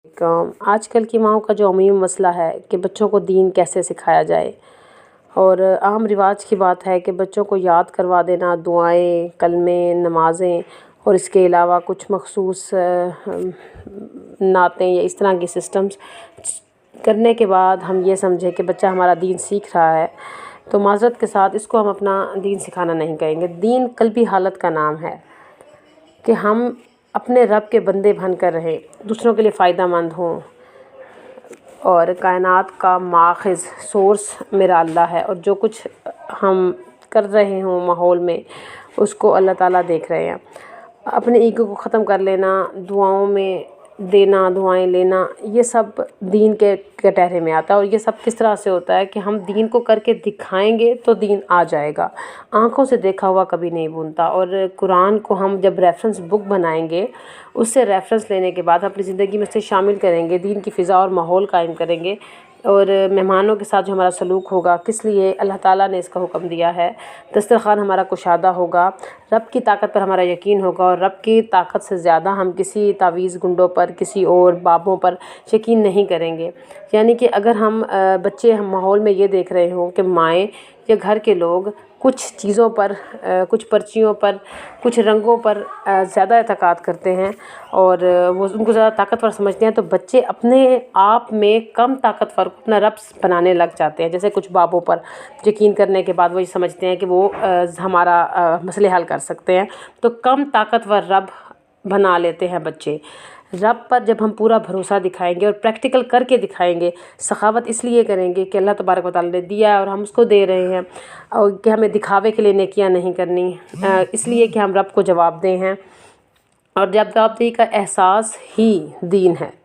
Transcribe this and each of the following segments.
آج کل کی ماؤں کا جو عمومی مسئلہ ہے کہ بچوں کو دین کیسے سکھایا جائے، اور عام رواج کی بات ہے کہ بچوں کو یاد کروا دینا دعائیں، کلمے، نمازیں اور اس کے علاوہ کچھ مخصوص نعتیں یا اس طرح کی سسٹمز کرنے کے بعد ہم یہ سمجھیں کہ بچہ ہمارا دین سیکھ رہا ہے، تو معذرت کے ساتھ اس کو ہم اپنا دین سکھانا نہیں کہیں گے۔ دین قلبی حالت کا نام ہے کہ ہم اپنے رب کے بندے بن کر رہیں، دوسروں کے لیے فائدہ مند ہوں، اور کائنات کا ماخذ سورس میرا اللہ ہے، اور جو کچھ ہم کر رہے ہوں ماحول میں اس کو اللہ تعالیٰ دیکھ رہے ہیں۔ اپنے ایگو کو ختم کر لینا، دعاؤں میں دینا، دعائیں لینا، یہ سب دین کے کٹہرے میں آتا ہے۔ اور یہ سب کس طرح سے ہوتا ہے کہ ہم دین کو کر کے دکھائیں گے تو دین آ جائے گا۔ آنکھوں سے دیکھا ہوا کبھی نہیں بھولتا، اور قرآن کو ہم جب ریفرنس بک بنائیں گے، اس سے ریفرنس لینے کے بعد اپنی زندگی میں سے شامل کریں گے، دین کی فضا اور ماحول قائم کریں گے، اور مہمانوں کے ساتھ جو ہمارا سلوک ہوگا، کس لیے اللہ تعالیٰ نے اس کا حکم دیا ہے، دسترخوان ہمارا کشادہ ہوگا، رب کی طاقت پر ہمارا یقین ہوگا، اور رب کی طاقت سے زیادہ ہم کسی تعویذ گنڈوں پر، کسی اور بابوں پر یقین نہیں کریں گے۔ یعنی کہ اگر ہم ہم ماحول میں یہ دیکھ رہے ہوں کہ مائیں یا گھر کے لوگ کچھ چیزوں پر، کچھ پرچیوں پر، کچھ رنگوں پر زیادہ اعتقاد کرتے ہیں اور وہ ان کو زیادہ طاقتور سمجھتے ہیں، تو بچے اپنے آپ میں کم طاقتور کو اپنا رب بنانے لگ جاتے ہیں۔ جیسے کچھ بابوں پر یقین کرنے کے بعد وہ یہ سمجھتے ہیں کہ وہ ہمارا مسئلے حل کر سکتے ہیں، تو کم طاقتور رب بنا لیتے ہیں بچے۔ رب پر جب ہم پورا بھروسہ دکھائیں گے اور پریکٹیکل کر کے دکھائیں گے، سخاوت اس لیے کریں گے کہ اللہ تبارک و تعالیٰ نے دیا ہے اور ہم اس کو دے رہے ہیں، اور کہ ہمیں دکھاوے کے لیے نیکیاں نہیں کرنی، اس لیے کہ ہم رب کو جواب دیں ہیں، اور جب جواب دہی کا احساس ہی دین ہے۔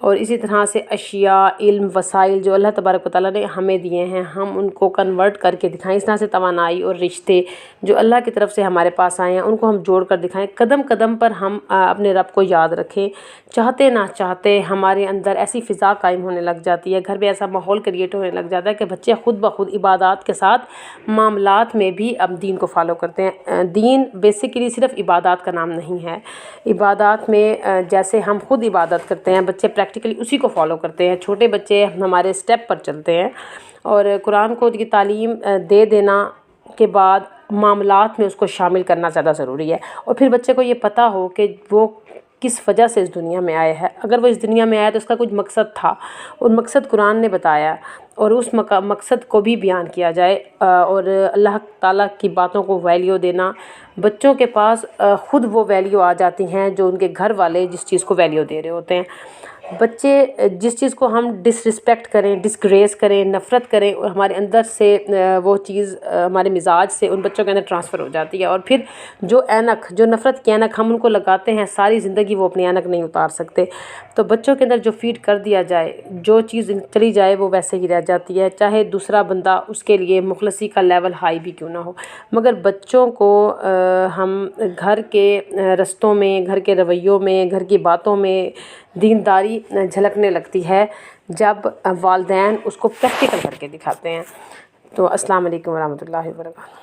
اور اسی طرح سے اشیاء، علم، وسائل جو اللہ تبارک و تعالیٰ نے ہمیں دیے ہیں، ہم ان کو کنورٹ کر کے دکھائیں۔ اس طرح سے توانائی اور رشتے جو اللہ کی طرف سے ہمارے پاس آئے ہیں، ان کو ہم جوڑ کر دکھائیں۔ قدم قدم پر ہم اپنے رب کو یاد رکھیں، چاہتے نہ چاہتے ہمارے اندر ایسی فضا قائم ہونے لگ جاتی ہے، گھر میں ایسا ماحول کریٹ ہونے لگ جاتا ہے کہ بچے خود بخود عبادات کے ساتھ معاملات میں بھی اب دین کو فالو کرتے ہیں۔ دین بیسیکلی صرف عبادات کا نام نہیں ہے۔ عبادات میں جیسے ہم خود عبادت کرتے ہیں، بچے پریکٹیکلی اسی کو فالو کرتے ہیں۔ چھوٹے بچے ہمارے سٹیپ پر چلتے ہیں، اور قرآن کو کی تعلیم دے دینا کے بعد معاملات میں اس کو شامل کرنا زیادہ ضروری ہے، اور پھر بچے کو یہ پتہ ہو کہ وہ کس وجہ سے اس دنیا میں آیا ہے۔ اگر وہ اس دنیا میں آیا تو اس کا کچھ مقصد تھا، اور مقصد قرآن نے بتایا، اور اس مقصد کو بھی بیان کیا جائے، اور اللہ تعالیٰ کی باتوں کو ویلیو دینا۔ بچوں کے پاس خود وہ ویلیو آ جاتی ہیں جو ان کے گھر والے جس چیز کو ویلیو دے رہے ہوتے ہیں۔ بچے جس چیز کو ہم ڈس رسپیکٹ کریں، ڈسگریس کریں، نفرت کریں، اور ہمارے اندر سے وہ چیز ہمارے مزاج سے ان بچوں کے اندر ٹرانسفر ہو جاتی ہے، اور پھر جو نفرت کی اینک ہم ان کو لگاتے ہیں، ساری زندگی وہ اپنی اینک نہیں اتار سکتے۔ تو بچوں کے اندر جو فیڈ کر دیا جائے، جو چیز چلی جائے، وہ ویسے ہی رہ جاتی ہے، چاہے دوسرا بندہ اس کے لیے مخلصی کا لیول ہائی بھی کیوں نہ ہو۔ مگر بچوں کو ہم گھر کے رستوں میں، گھر کے رویوں میں، گھر کی باتوں میں دینداری جھلکنے لگتی ہے جب والدین اس کو پریکٹیکل کر کے دکھاتے ہیں۔ تو السلام علیکم ورحمۃ اللہ وبرکاتہ۔